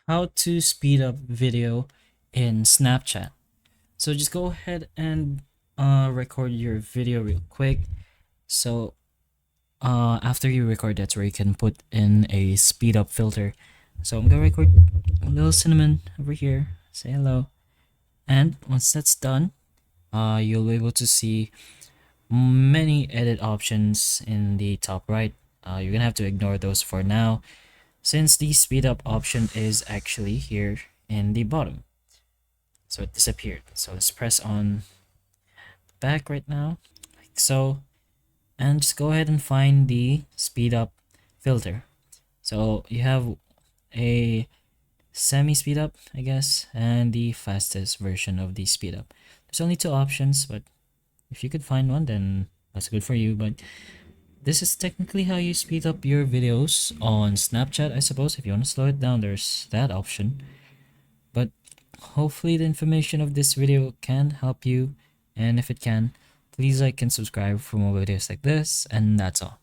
how to speed up video in Snapchat. So just go ahead and record your video real quick. So after you record, that's where you can put in a speed up filter. So I'm gonna record a little cinnamon over here. Say hello. And once that's done, you'll be able to see many edit options in the top right. You're gonna have to ignore those for now, since the speed up option is actually here in the bottom. So it disappeared. So let's press on back right now, like so, and just go ahead and find the speed up filter. So you have a semi speed up, I guess, and the fastest version of the speed up. There's only two options, but if you could find one, then that's good for you. But this is technically how you speed up your videos on Snapchat, I suppose. If you want to slow it down, there's that option. But hopefully the information of this video can help you, and if it can, please like and subscribe for more videos like this, and that's all.